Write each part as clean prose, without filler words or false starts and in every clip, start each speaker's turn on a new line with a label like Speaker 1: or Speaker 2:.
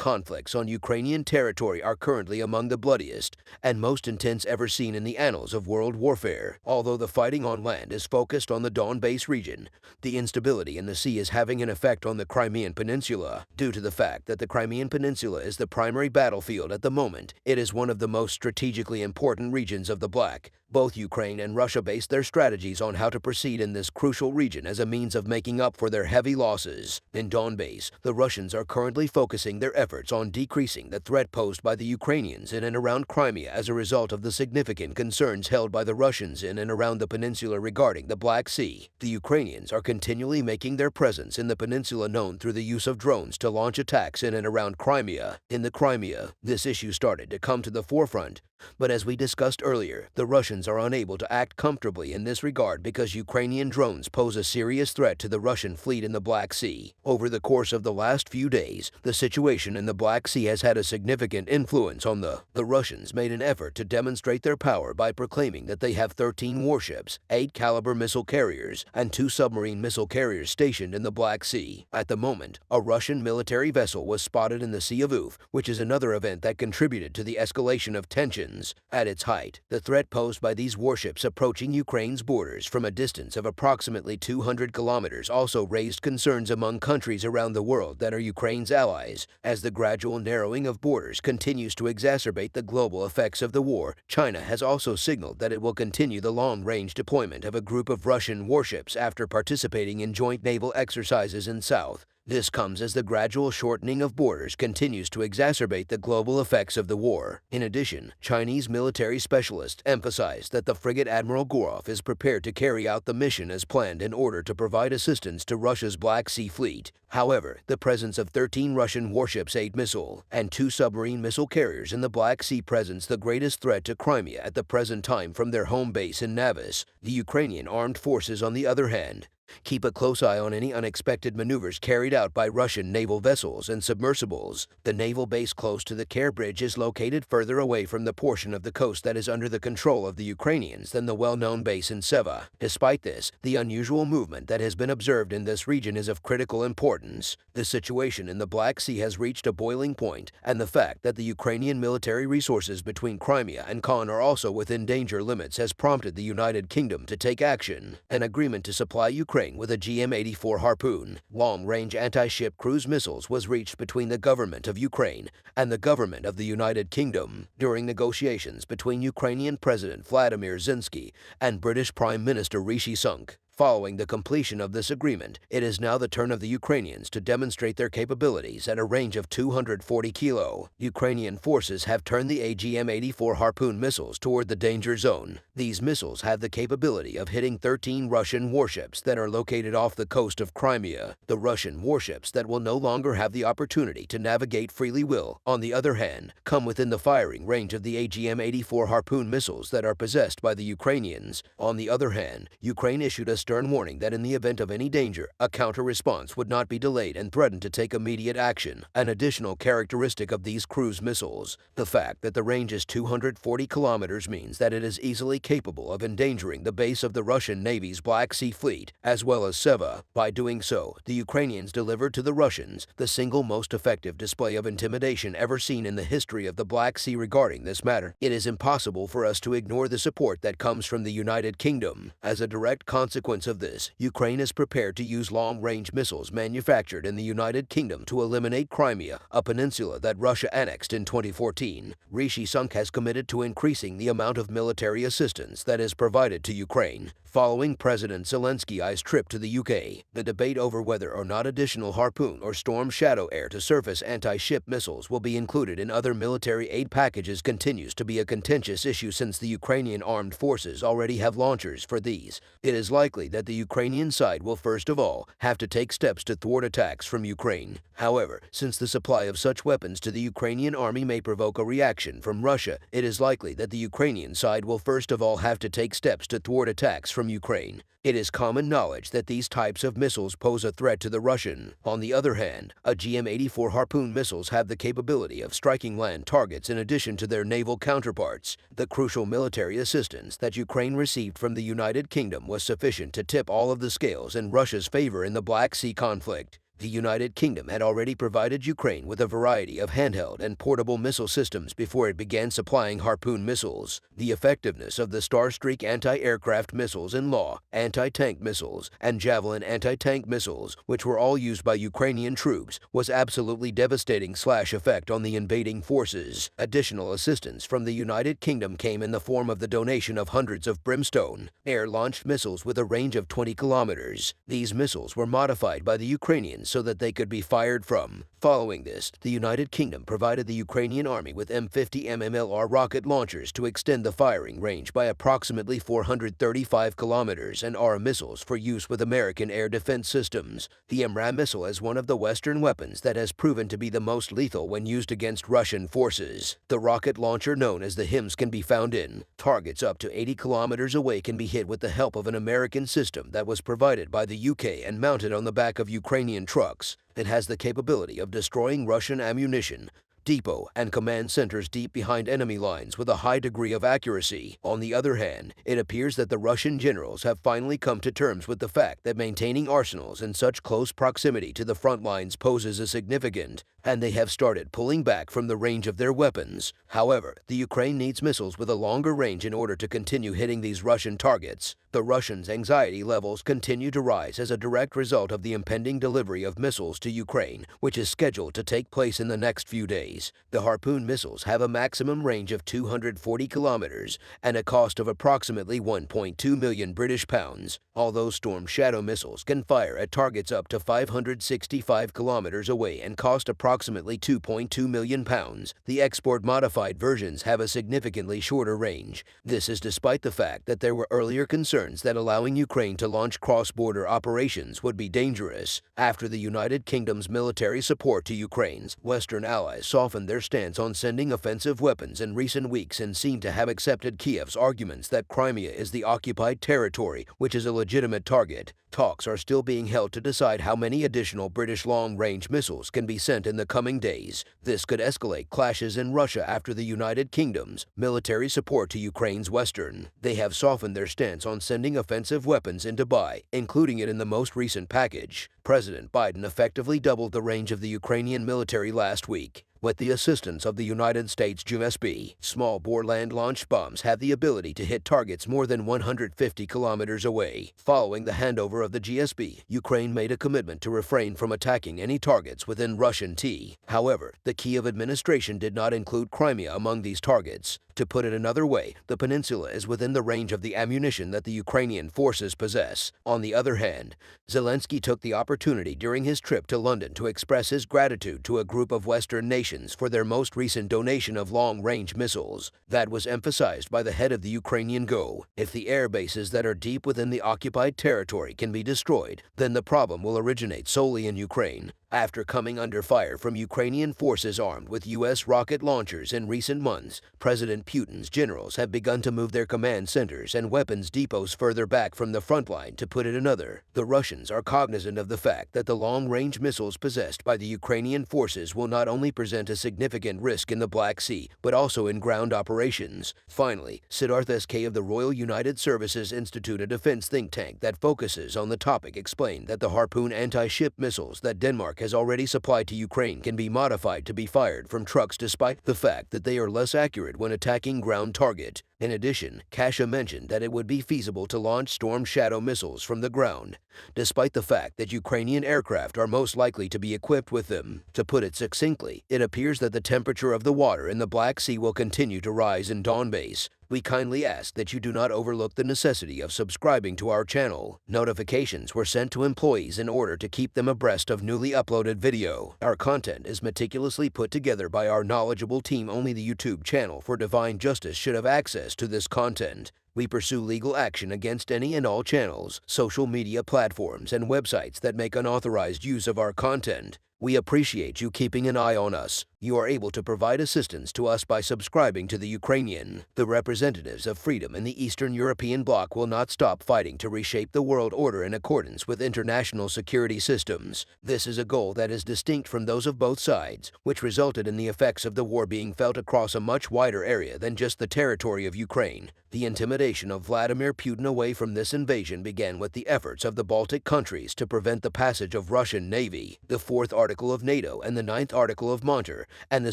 Speaker 1: conflicts on Ukrainian territory are currently among the bloodiest and most intense ever seen in the annals of world warfare. Although the fighting on land is focused on the Donbas region, the instability in the sea is having an effect on the Crimean Peninsula. Due to the fact that the Crimean Peninsula is the primary battlefield at the moment, it is one of the most strategically important regions of the Black. Both Ukraine and Russia base their strategies on how to proceed in this crucial region as a means of making up for their heavy losses. In Donbas, the Russians are currently focusing their efforts on decreasing the threat posed by the Ukrainians in and around Crimea as a result of the significant concerns held by the Russians in and around the peninsula regarding the Black Sea. The Ukrainians are continually making their presence in the peninsula known through the use of drones to launch attacks in and around Crimea. In the Crimea, this issue started to come to the forefront. But as we discussed earlier, the Russians are unable to act comfortably in this regard because Ukrainian drones pose a serious threat to the Russian fleet in the Black Sea. Over the course of the last few days, the situation in the Black Sea has had a significant influence on the Russians made an effort to demonstrate their power by proclaiming that they have 13 warships, 8 caliber missile carriers, and 2 submarine missile carriers stationed in the Black Sea. At the moment, a Russian military vessel was spotted in the Sea of Uf, which is another event that contributed to the escalation of tensions. At its height, the threat posed by these warships approaching Ukraine's borders from a distance of approximately 200 kilometers also raised concerns among countries around the world that are Ukraine's allies. As the gradual narrowing of borders continues to exacerbate the global effects of the war, China has also signaled that it will continue the long-range deployment of a group of Russian warships after participating in joint naval exercises in South. This comes as the gradual shortening of borders continues to exacerbate the global effects of the war. In addition, Chinese military specialists emphasized that the frigate Admiral Gurov is prepared to carry out the mission as planned in order to provide assistance to Russia's Black Sea Fleet. However, the presence of 13 Russian warships, 8 missile, and 2 submarine missile carriers in the Black Sea presents the greatest threat to Crimea at the present time from their home base in Navis. The Ukrainian armed forces, on the other hand, keep a close eye on any unexpected maneuvers carried out by Russian naval vessels and submersibles. The naval base close to the Kare Bridge is located further away from the portion of the coast that is under the control of the Ukrainians than the well-known base in Seva. Despite this, the unusual movement that has been observed in this region is of critical importance. The situation in the Black Sea has reached a boiling point, and the fact that the Ukrainian military resources between Crimea and Khan are also within danger limits has prompted the United Kingdom to take action. An agreement to supply Ukraine with a GM-84 Harpoon long-range anti-ship cruise missiles was reached between the government of Ukraine and the government of the United Kingdom during negotiations between Ukrainian President Vladimir Zelensky and British Prime Minister Rishi Sunak. Following the completion of this agreement, it is now the turn of the Ukrainians to demonstrate their capabilities at a range of 240 kilo. Ukrainian forces have turned the AGM-84 Harpoon missiles toward the danger zone. These missiles have the capability of hitting 13 Russian warships that are located off the coast of Crimea. The Russian warships that will no longer have the opportunity to navigate freely will, on the other hand, come within the firing range of the AGM-84 Harpoon missiles that are possessed by the Ukrainians. On the other hand, Ukraine issued a stern warning that in the event of any danger, a counter-response would not be delayed and threatened to take immediate action. An additional characteristic of these cruise missiles, the fact that the range is 240 kilometers, means that it is easily capable of endangering the base of the Russian Navy's Black Sea Fleet, as well as Seva. By doing so, the Ukrainians delivered to the Russians the single most effective display of intimidation ever seen in the history of the Black Sea regarding this matter. It is impossible for us to ignore the support that comes from the United Kingdom. As a direct consequence of this, Ukraine is prepared to use long-range missiles manufactured in the United Kingdom to eliminate Crimea, a peninsula that Russia annexed in 2014. Rishi Sunak has committed to increasing the amount of military assistance that is provided to Ukraine. Following President Zelensky's trip to the UK, the debate over whether or not additional Harpoon or Storm Shadow air-to-surface anti-ship missiles will be included in other military aid packages continues to be a contentious issue since the Ukrainian armed forces already have launchers for these. It is likely that the Ukrainian side will first of all have to take steps to thwart attacks from Ukraine. However, since the supply of such weapons to the Ukrainian army may provoke a reaction from Russia, it is likely that the Ukrainian side will first of all have to take steps to thwart attacks from Ukraine. It is common knowledge that these types of missiles pose a threat to the Russian. On the other hand, a GM-84 Harpoon missiles have the capability of striking land targets in addition to their naval counterparts. The crucial military assistance that Ukraine received from the United Kingdom was sufficient to tip all of the scales in Russia's favor in the Black Sea conflict. The United Kingdom had already provided Ukraine with a variety of handheld and portable missile systems before it began supplying Harpoon missiles. The effectiveness of the Starstreak anti-aircraft missiles in Law, anti-tank missiles, and Javelin anti-tank missiles, which were all used by Ukrainian troops, was absolutely devastating effect on the invading forces. Additional assistance from the United Kingdom came in the form of the donation of hundreds of Brimstone, air-launched missiles with a range of 20 kilometers. These missiles were modified by the Ukrainians so that they could be fired from. Following this, the United Kingdom provided the Ukrainian army with M50 MMLR rocket launchers to extend the firing range by approximately 435 kilometers and AR missiles for use with American air defense systems. The MRAM missile is one of the Western weapons that has proven to be the most lethal when used against Russian forces. The rocket launcher known as the HIMS can be found in. Targets up to 80 kilometers away can be hit with the help of an American system that was provided by the UK and mounted on the back of Ukrainian trucks. It has the capability of destroying Russian ammunition, depot, and command centers deep behind enemy lines with a high degree of accuracy. On the other hand, it appears that the Russian generals have finally come to terms with the fact that maintaining arsenals in such close proximity to the front lines poses a significant, and they have started pulling back from the range of their weapons. However, the Ukraine needs missiles with a longer range in order to continue hitting these Russian targets. The Russians' anxiety levels continue to rise as a direct result of the impending delivery of missiles to Ukraine, which is scheduled to take place in the next few days. The Harpoon missiles have a maximum range of 240 kilometers and a cost of approximately 1.2 million British pounds. Although Storm Shadow missiles can fire at targets up to 565 kilometers away and cost approximately 2.2 million pounds, the export-modified versions have a significantly shorter range. This is despite the fact that there were earlier concerns that allowing Ukraine to launch cross-border operations would be dangerous. After the United Kingdom's military support to Ukraine's Western allies softened their stance on sending offensive weapons in recent weeks and seem to have accepted Kiev's arguments that Crimea is the occupied territory, which is a legitimate target. Talks are still being held to decide how many additional British long-range missiles can be sent in the coming days. This could escalate clashes in Russia after the United Kingdom's military support to Ukraine's Western. They have softened their stance on sending offensive weapons into Dubai, including it in the most recent package. President Biden effectively doubled the range of the Ukrainian military last week. With the assistance of the United States GSB, small-bore land-launched bombs have the ability to hit targets more than 150 kilometers away. Following the handover of the GSB, Ukraine made a commitment to refrain from attacking any targets within Russian T. However, the Kiev administration did not include Crimea among these targets. To put it another way, the peninsula is within the range of the ammunition that the Ukrainian forces possess. On the other hand, Zelensky took the opportunity during his trip to London to express his gratitude to a group of Western nations for their most recent donation of long-range missiles. That was emphasized by the head of the Ukrainian Go. If the air bases that are deep within the occupied territory can be destroyed, then the problem will originate solely in Ukraine. After coming under fire from Ukrainian forces armed with U.S. rocket launchers in recent months, President Putin's generals have begun to move their command centers and weapons depots further back from the front line. To put it another, the Russians are cognizant of the fact that the long-range missiles possessed by the Ukrainian forces will not only present a significant risk in the Black Sea, but also in ground operations. Finally, Siddharth S.K. of the Royal United Services Institute, a defense think tank that focuses on the topic, explained that the Harpoon anti-ship missiles that Denmark has already supplied to Ukraine can be modified to be fired from trucks despite the fact that they are less accurate when attacking ground target. In addition, Kasha mentioned that it would be feasible to launch Storm Shadow missiles from the ground, despite the fact that Ukrainian aircraft are most likely to be equipped with them. To put it succinctly, it appears that the temperature of the water in the Black Sea will continue to rise in Donbas. We kindly ask that you do not overlook the necessity of subscribing to our channel. Notifications were sent to employees in order to keep them abreast of newly uploaded video. Our content is meticulously put together by our knowledgeable team. Only the YouTube channel for Divine Justice should have access to this content. We pursue legal action against any and all channels, social media platforms, and websites that make unauthorized use of our content. We appreciate you keeping an eye on us. You are able to provide assistance to us by subscribing to the Ukrainian. The representatives of freedom in the Eastern European bloc will not stop fighting to reshape the world order in accordance with international security systems. This is a goal that is distinct from those of both sides, which resulted in the effects of the war being felt across a much wider area than just the territory of Ukraine. The intimidation of Vladimir Putin away from this invasion began with the efforts of the Baltic countries to prevent the passage of Russian Navy, the 4th Article of NATO and the 9th Article of Monter, and the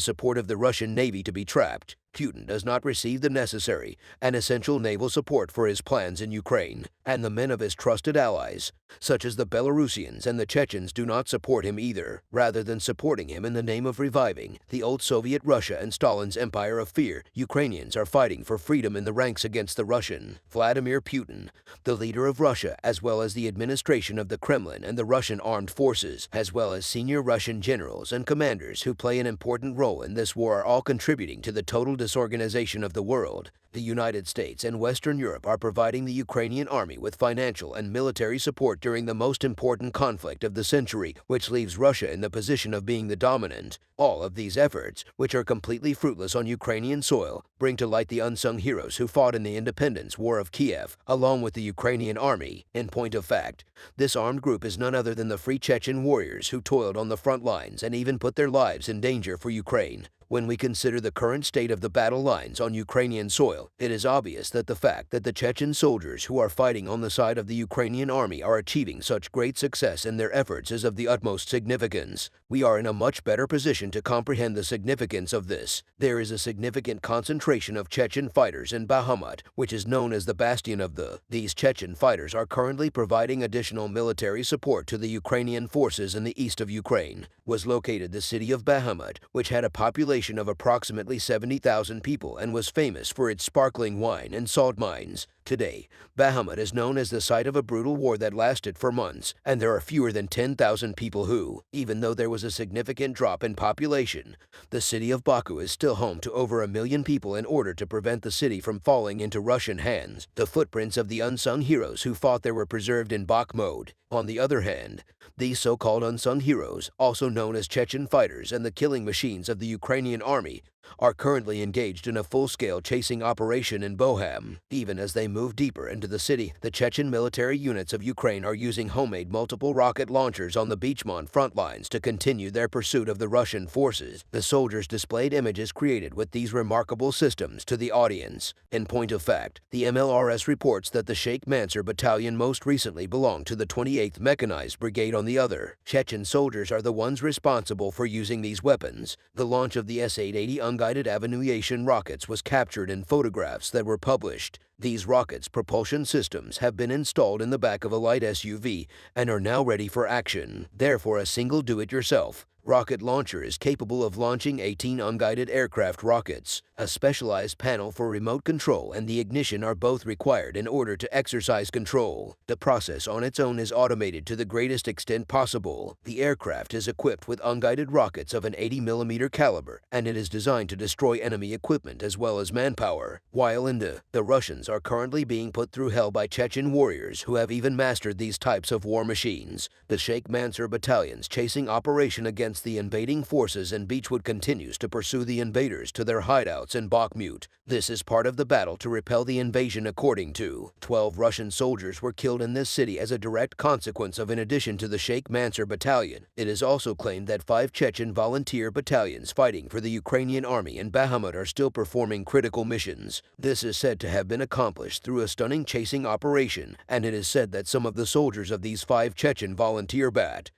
Speaker 1: support of the Russian Navy to be trapped. Putin does not receive the necessary and essential naval support for his plans in Ukraine, and the men of his trusted allies, such as the Belarusians and the Chechens, do not support him either. Rather than supporting him in the name of reviving the old Soviet Russia and Stalin's empire of fear, Ukrainians are fighting for freedom in the ranks against the Russian. Vladimir Putin, the leader of Russia, as well as the administration of the Kremlin and the Russian armed forces, as well as senior Russian generals and commanders who play an important role in this war, are all contributing to the total disorganization of the world. The United States and Western Europe are providing the Ukrainian army with financial and military support during the most important conflict of the century, which leaves Russia in the position of being the dominant. All of these efforts, which are completely fruitless on Ukrainian soil, bring to light the unsung heroes who fought in the independence war of Kiev, along with the Ukrainian army. In point of fact, this armed group is none other than the Free Chechen warriors who toiled on the front lines and even put their lives in danger for Ukraine. When we consider the current state of the battle lines on Ukrainian soil, it is obvious that the fact that the Chechen soldiers who are fighting on the side of the Ukrainian army are achieving such great success in their efforts is of the utmost significance. We are in a much better position to comprehend the significance of this. There is a significant concentration of Chechen fighters in Bakhmut, which is known as the bastion of the. These Chechen fighters are currently providing additional military support to the Ukrainian forces in the east of Ukraine. Was located the city of Bakhmut, which had a population of approximately 70,000 people and was famous for its sparkling wine and salt mines. Today, Bakhmut is known as the site of a brutal war that lasted for months, and there are fewer than 10,000 people who, even though there was a significant drop in population, the city of Baku is still home to over 1 million people. In order to prevent the city from falling into Russian hands, the footprints of the unsung heroes who fought there were preserved in Bakhmut. On the other hand, these so-called unsung heroes, also known as Chechen fighters and the killing machines of the Ukrainian army, are currently engaged in a full-scale chasing operation in Bohum. Even as they move deeper into the city, the Chechen military units of Ukraine are using homemade multiple rocket launchers on the Beachmont front lines to continue their pursuit of the Russian forces. The soldiers displayed images created with these remarkable systems to the audience. In point of fact, the MLRS reports that the Sheikh Mansour battalion most recently belonged to the 28th Mechanized Brigade. On the other, Chechen soldiers are the ones responsible for using these weapons. The launch of the S-880 unguided aviation rockets was captured in photographs that were published. These rockets' propulsion systems have been installed in the back of a light SUV and are now ready for action. Therefore, a single do-it-yourself rocket launcher is capable of launching 18 unguided aircraft rockets. A specialized panel for remote control and the ignition are both required in order to exercise control. The process on its own is automated to the greatest extent possible. The aircraft is equipped with unguided rockets of an 80mm caliber, and it is designed to destroy enemy equipment as well as manpower. While in the Russians are currently being put through hell by Chechen warriors who have even mastered these types of war machines. The Sheikh Mansour battalion's chasing operation against the invading forces in Beechwood continues to pursue the invaders to their hideouts in Bakhmut. This is part of the battle to repel the invasion. According to 12 Russian soldiers were killed in this city as a direct consequence of. In addition to the Sheikh Mansour battalion, it is also claimed that 5 Chechen volunteer battalions fighting for the Ukrainian army in Bakhmut are still performing critical missions. This is said to have been accomplished through a stunning chasing operation, and it is said that some of the soldiers of these 5 Chechen volunteer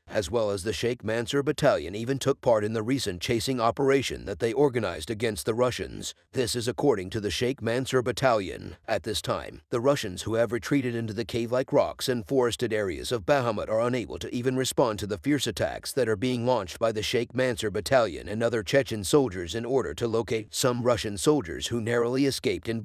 Speaker 1: as well as the Sheikh Mansour battalion even took part in the recent chasing operation that they organized against the Russians. This is according to the Sheikh Mansour battalion. At this time, the Russians who have retreated into the cave-like rocks and forested areas of Bakhmut are unable to even respond to the fierce attacks that are being launched by the Sheikh Mansour battalion and other Chechen soldiers in order to locate some Russian soldiers who narrowly escaped in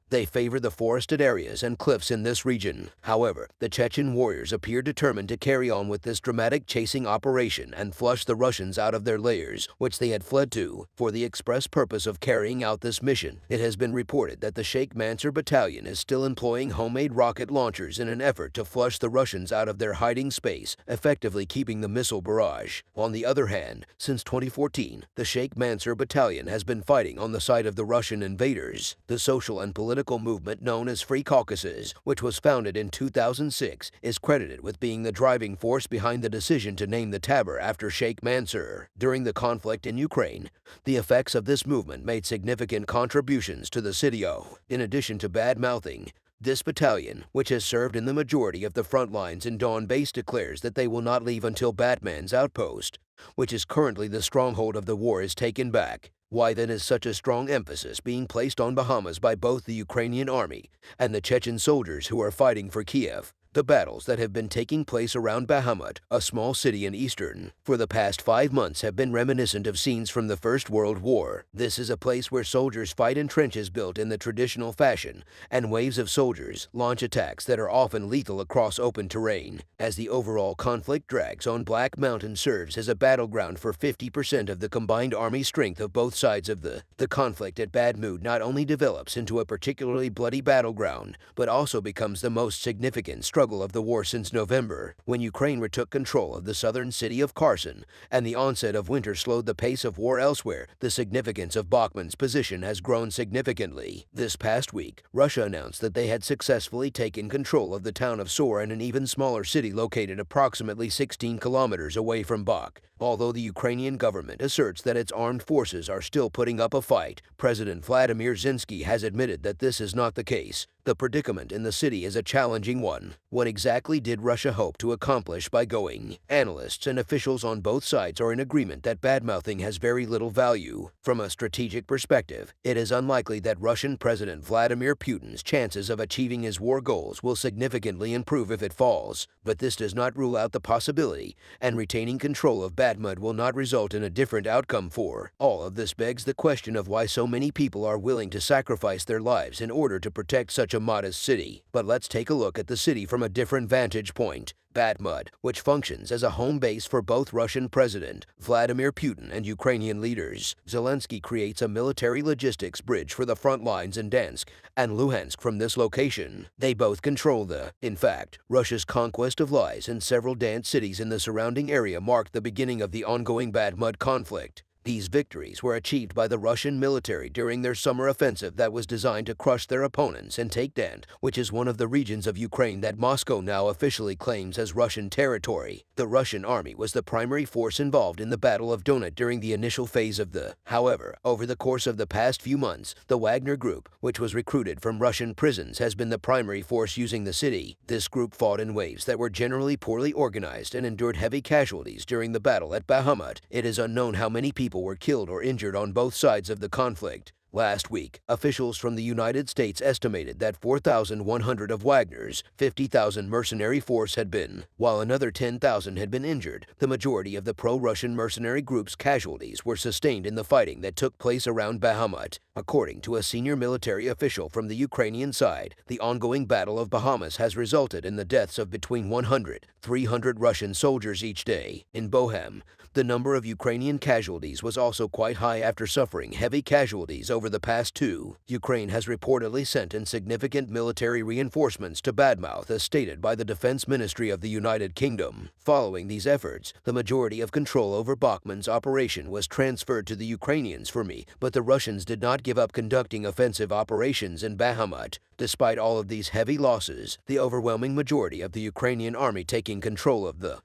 Speaker 1: They favor the forested areas and cliffs in this region. However, the Chechen warriors appear determined to carry on with this dramatic chasing operation and flush the Russian Russians out of their lairs, which they had fled to, for the express purpose of carrying out this mission. It has been reported that the Sheikh Mansour Battalion is still employing homemade rocket launchers in an effort to flush the Russians out of their hiding space, effectively keeping the missile barrage. On the other hand, since 2014, the Sheikh Mansour Battalion has been fighting on the side of the Russian invaders. The social and political movement known as Free Caucasus, which was founded in 2006, is credited with being the driving force behind the decision to name the tabor after Sheikh Mansour. During the conflict in Ukraine, the effects of this movement made significant contributions to the sitio. In addition to bad-mouthing, this battalion, which has served in the majority of the front lines in Donbass, declares that they will not leave until Batman's outpost, which is currently the stronghold of the war, is taken back. Why then is such a strong emphasis being placed on Bahamas by both the Ukrainian army and the Chechen soldiers who are fighting for Kiev? The battles that have been taking place around Bahamut, a small city in eastern, for the past 5 months have been reminiscent of scenes from the First World War. This is a place where soldiers fight in trenches built in the traditional fashion, and waves of soldiers launch attacks that are often lethal across open terrain. As the overall conflict drags on, Black Mountain serves as a battleground for 50% of the combined army strength of both sides of the conflict at Badmood not only develops into a particularly bloody battleground, but also becomes the most significant struggle of the war since November, when Ukraine retook control of the southern city of Kherson, and the onset of winter slowed the pace of war elsewhere. The significance of Bakhmut's position has grown significantly. This past week, Russia announced that they had successfully taken control of the town of Sor and an even smaller city located approximately 16 kilometers away from Bakh. Although the Ukrainian government asserts that its armed forces are still putting up a fight, President Vladimir Zelensky has admitted that this is not the case. The predicament in the city is a challenging one. What exactly did Russia hope to accomplish by going? Analysts and officials on both sides are in agreement that badmouthing has very little value. From a strategic perspective, it is unlikely that Russian President Vladimir Putin's chances of achieving his war goals will significantly improve if it falls. But this does not rule out the possibility, and retaining control of Bakhmut will not result in a different outcome for. All of this begs the question of why so many people are willing to sacrifice their lives in order to protect such a modest city. But let's take a look at the city from a different vantage point. Bakhmut, which functions as a home base for both Russian President Vladimir Putin and Ukrainian leaders. Zelensky creates a military logistics bridge for the front lines in Donetsk and Luhansk from this location. They both control in fact, Russia's conquest of Lies and several Donetsk cities in the surrounding area marked the beginning of the ongoing Bakhmut conflict. These victories were achieved by the Russian military during their summer offensive that was designed to crush their opponents and take Donetsk, which is one of the regions of Ukraine that Moscow now officially claims as Russian territory. The Russian army was the primary force involved in the Battle of Donetsk during the initial phase of However, over the course of the past few months, the Wagner Group, which was recruited from Russian prisons, has been the primary force using the city. This group fought in waves that were generally poorly organized and endured heavy casualties during the battle at Bahamut. It is unknown how many people were killed or injured on both sides of the conflict. Last week, officials from the United States estimated that 4,100 of Wagner's 50,000 mercenary force had been, while another 10,000 had been injured. The majority of the pro-Russian mercenary group's casualties were sustained in the fighting that took place around Bahamut. According to a senior military official from the Ukrainian side, the ongoing Battle of Bahamas has resulted in the deaths of between 100–300 Russian soldiers each day. In Bohem, the number of Ukrainian casualties was also quite high after suffering heavy casualties over the past 2. Ukraine has reportedly sent in significant military reinforcements to Badmouth, as stated by the Defense Ministry of the United Kingdom. Following these efforts, the majority of control over Bakhmut's operation was transferred to the Ukrainians but the Russians did not give up conducting offensive operations in Bahamut. Despite all of these heavy losses, the overwhelming majority of the Ukrainian army taking control of the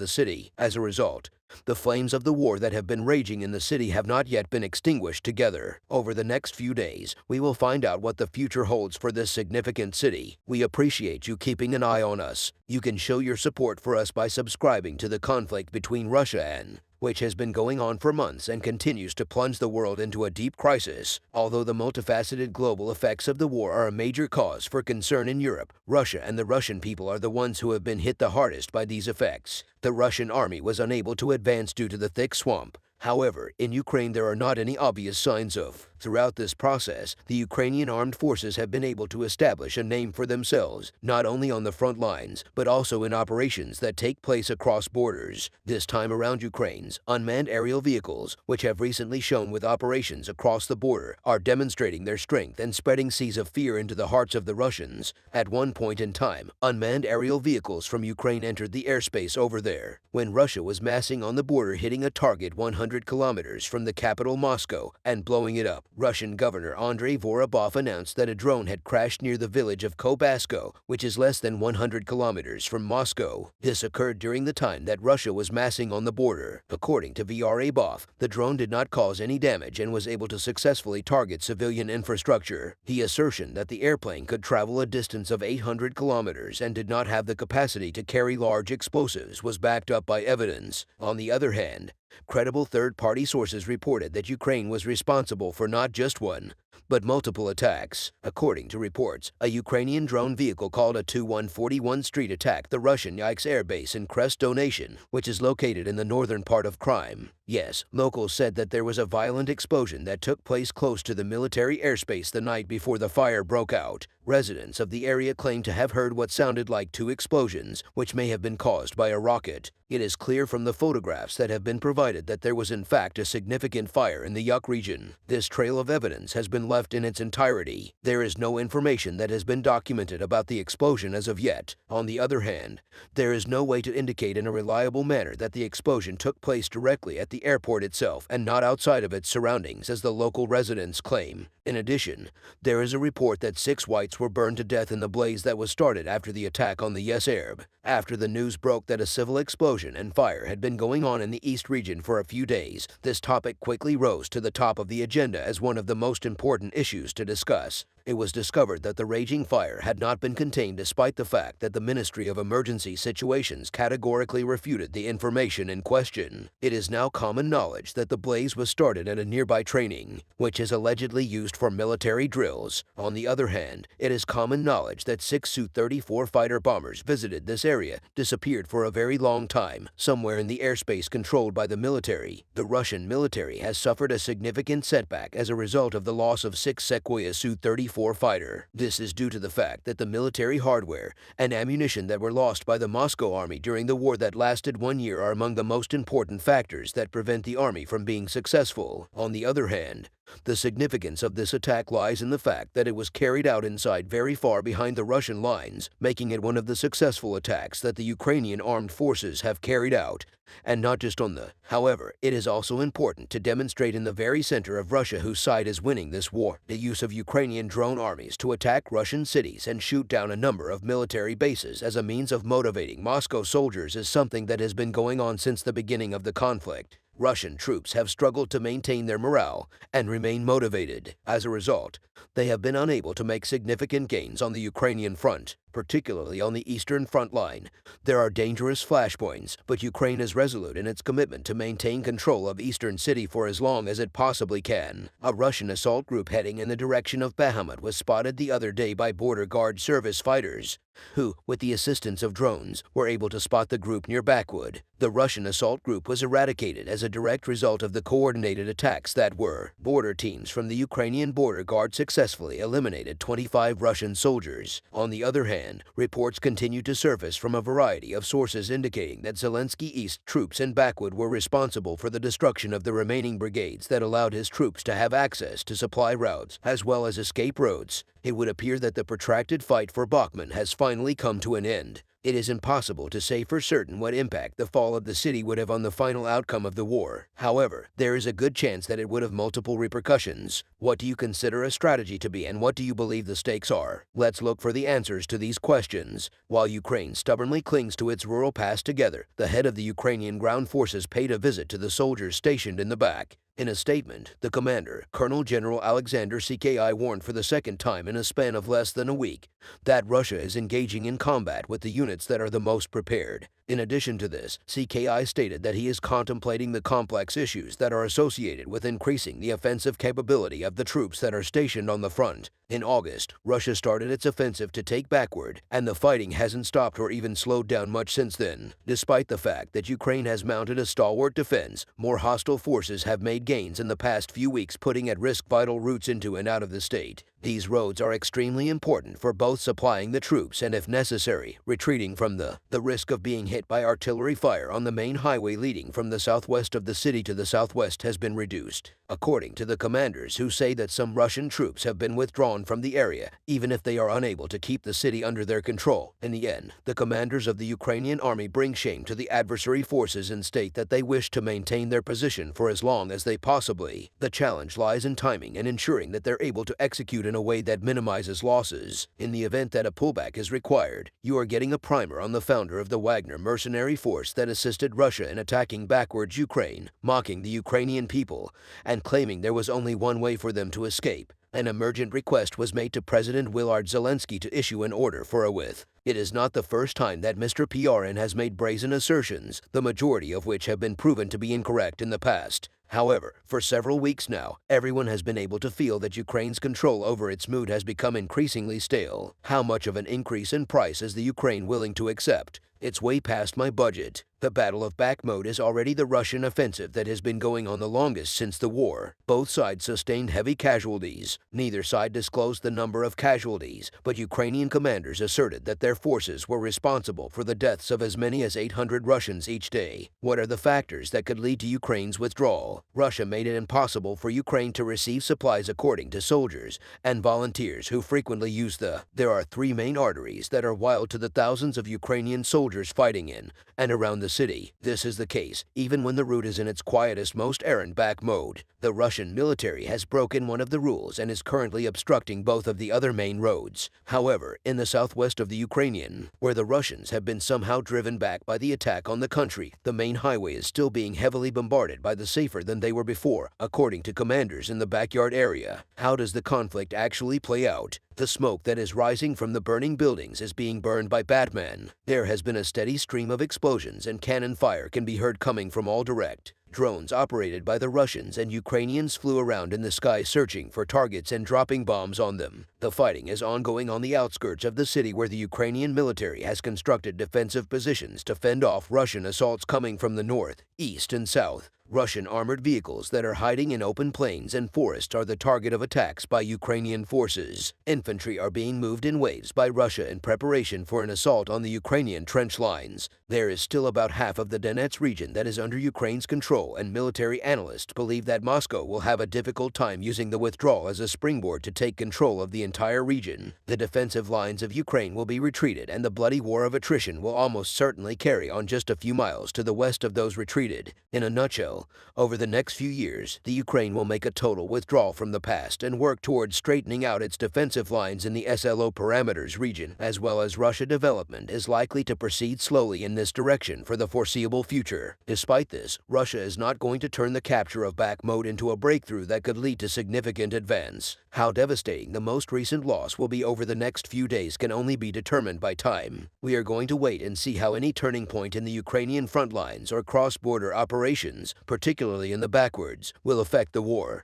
Speaker 1: city. As a result, the flames of the war that have been raging in the city have not yet been extinguished together. Over the next few days, we will find out what the future holds for this significant city. We appreciate you keeping an eye on us. You can show your support for us by subscribing to the conflict between Russia and which has been going on for months and continues to plunge the world into a deep crisis. Although the multifaceted global effects of the war are a major cause for concern in Europe, Russia and the Russian people are the ones who have been hit the hardest by these effects. The Russian army was unable to advance due to the thick swamp. However, in Ukraine there are not any obvious signs of Throughout this process, the Ukrainian armed forces have been able to establish a name for themselves, not only on the front lines, but also in operations that take place across borders. This time around, Ukraine's unmanned aerial vehicles, which have recently shown with operations across the border, are demonstrating their strength and spreading seeds of fear into the hearts of the Russians. At one point in time, unmanned aerial vehicles from Ukraine entered the airspace over there, when Russia was massing on the border, hitting a target 100 kilometers from the capital Moscow and blowing it up. Russian Governor Andrei Vorobov announced that a drone had crashed near the village of Kobasko, which is less than 100 kilometers from Moscow. This occurred during the time that Russia was massing on the border. According to Vorobov, the drone did not cause any damage and was able to successfully target civilian infrastructure. The assertion that the airplane could travel a distance of 800 kilometers and did not have the capacity to carry large explosives was backed up by evidence. On the other hand, credible third-party sources reported that Ukraine was responsible for not just one, but multiple attacks. According to reports, a Ukrainian drone vehicle called a Tu-141 Street attacked the Russian Yaiks air base in Krest-Donation, which is located in the northern part of Crimea. Yes, locals said that there was a violent explosion that took place close to the military airspace the night before the fire broke out. Residents of the area claim to have heard what sounded like two explosions, which may have been caused by a rocket. It is clear from the photographs that have been provided that there was in fact a significant fire in the Yuk region. This trail of evidence has been left in its entirety. There is no information that has been documented about the explosion as of yet. On the other hand, there is no way to indicate in a reliable manner that the explosion took place directly at the airport itself and not outside of its surroundings, as the local residents claim. In addition, there is a report that 6 whites were burned to death in the blaze that was started after the attack on the Yeserb. After the news broke that a civil explosion and fire had been going on in the East region for a few days, this topic quickly rose to the top of the agenda as one of the most important issues to discuss. It was discovered that the raging fire had not been contained despite the fact that the Ministry of Emergency Situations categorically refuted the information in question. It is now common knowledge that the blaze was started at a nearby training, which is allegedly used for military drills. On the other hand, it is common knowledge that 6 Su-34 fighter bombers visited this area, disappeared for a very long time, somewhere in the airspace controlled by the military. The Russian military has suffered a significant setback as a result of the loss of 6 Sequoia Su-34 fighter. This is due to the fact that the military hardware and ammunition that were lost by the Moscow army during the war that lasted 1 year are among the most important factors that prevent the army from being successful. On the other hand, the significance of this attack lies in the fact that it was carried out inside very far behind the Russian lines, making it one of the successful attacks that the Ukrainian armed forces have carried out, and not just on the. However, it is also important to demonstrate in the very center of Russia whose side is winning this war. The use of Ukrainian drone armies to attack Russian cities and shoot down a number of military bases as a means of motivating Moscow soldiers is something that has been going on since the beginning of the conflict. Russian troops have struggled to maintain their morale and remain motivated. As a result, they have been unable to make significant gains on the Ukrainian front, particularly on the eastern front line. There are dangerous flashpoints, but Ukraine is resolute in its commitment to maintain control of eastern city for as long as it possibly can. A Russian assault group heading in the direction of Bakhmut was spotted the other day by Border Guard service fighters, who, with the assistance of drones, were able to spot the group near Bakhmut. The Russian assault group was eradicated as a direct result of the coordinated attacks that were. Border teams from the Ukrainian Border Guard successfully eliminated 25 Russian soldiers. On the other hand, reports continue to surface from a variety of sources indicating that Zelensky East troops in Bakhmut were responsible for the destruction of the remaining brigades that allowed his troops to have access to supply routes as well as escape roads. It would appear that the protracted fight for Bakhmut has finally come to an end. It is impossible to say for certain what impact the fall of the city would have on the final outcome of the war. However, there is a good chance that it would have multiple repercussions. What do you consider a strategy to be, and what do you believe the stakes are? Let's look for the answers to these questions. While Ukraine stubbornly clings to its rural past together, the head of the Ukrainian ground forces paid a visit to the soldiers stationed in the back. In a statement, the commander, Colonel General Alexander CKI, warned for the second time in a span of less than a week that Russia is engaging in combat with the units that are the most prepared. In addition to this, CKI stated that he is contemplating the complex issues that are associated with increasing the offensive capability of the troops that are stationed on the front. In August, Russia started its offensive to take backward, and the fighting hasn't stopped or even slowed down much since then. Despite the fact that Ukraine has mounted a stalwart defense, more hostile forces have made gains in the past few weeks, putting at risk vital routes into and out of the state. These roads are extremely important for both supplying the troops and, if necessary, retreating from the risk of being hit by artillery fire on the main highway leading from the southwest of the city to the southwest has been reduced, according to the commanders, who say that some Russian troops have been withdrawn from the area, even if they are unable to keep the city under their control. In the end, the commanders of the Ukrainian army bring shame to the adversary forces and state that they wish to maintain their position for as long as they possibly. The challenge lies in timing and ensuring that they're able to execute in a way that minimizes losses. In the event that a pullback is required, you are getting a primer on the founder of the Wagner mercenary force that assisted Russia in attacking backwards Ukraine, mocking the Ukrainian people, and claiming there was only one way for them to escape. An emergent request was made to President Willard Zelensky to issue an order for a with. It is not the first time that Mr. PRN has made brazen assertions, the majority of which have been proven to be incorrect in the past. However, for several weeks now, everyone has been able to feel that Ukraine's control over its mood has become increasingly stale. How much of an increase in price is the Ukraine willing to accept? It's way past my budget. The Battle of Bakhmut is already the Russian offensive that has been going on the longest since the war. Both sides sustained heavy casualties. Neither side disclosed the number of casualties, but Ukrainian commanders asserted that their forces were responsible for the deaths of as many as 800 Russians each day. What are the factors that could lead to Ukraine's withdrawal? Russia made it impossible for Ukraine to receive supplies, according to soldiers and volunteers who frequently use the. There are three main arteries that are wild to the thousands of Ukrainian soldiers fighting in and around the city. This is the case even when the route is in its quietest, most errand back mode. The Russian military has broken one of the rules and is currently obstructing both of the other main roads. However, in the southwest of the Ukrainian, where the Russians have been somehow driven back by the attack on the country, the main highway is still being heavily bombarded by the safer than they were before, according to commanders in the backyard area. How does the conflict actually play out? The smoke that is rising from the burning buildings is being burned by Batman. There has been a steady stream of explosions, and cannon fire can be heard coming from all direct. Drones operated by the Russians and Ukrainians flew around in the sky searching for targets and dropping bombs on them. The fighting is ongoing on the outskirts of the city, where the Ukrainian military has constructed defensive positions to fend off Russian assaults coming from the north, east, and south. Russian armored vehicles that are hiding in open plains and forests are the target of attacks by Ukrainian forces. Infantry are being moved in waves by Russia in preparation for an assault on the Ukrainian trench lines. There is still about half of the Donetsk region that is under Ukraine's control, and military analysts believe that Moscow will have a difficult time using the withdrawal as a springboard to take control of the entire region. The defensive lines of Ukraine will be retreated, and the bloody war of attrition will almost certainly carry on just a few miles to the west of those retreated. In a nutshell, over the next few years, the Ukraine will make a total withdrawal from the past and work towards straightening out its defensive lines in the SLO parameters region, as well as Russia. Development is likely to proceed slowly in this direction for the foreseeable future. Despite this, Russia is not going to turn the capture of Bakhmut into a breakthrough that could lead to significant advance. How devastating the most recent loss will be over the next few days can only be determined by time. We are going to wait and see how any turning point in the Ukrainian front lines or cross-border operations, particularly in the backwards, will affect the war.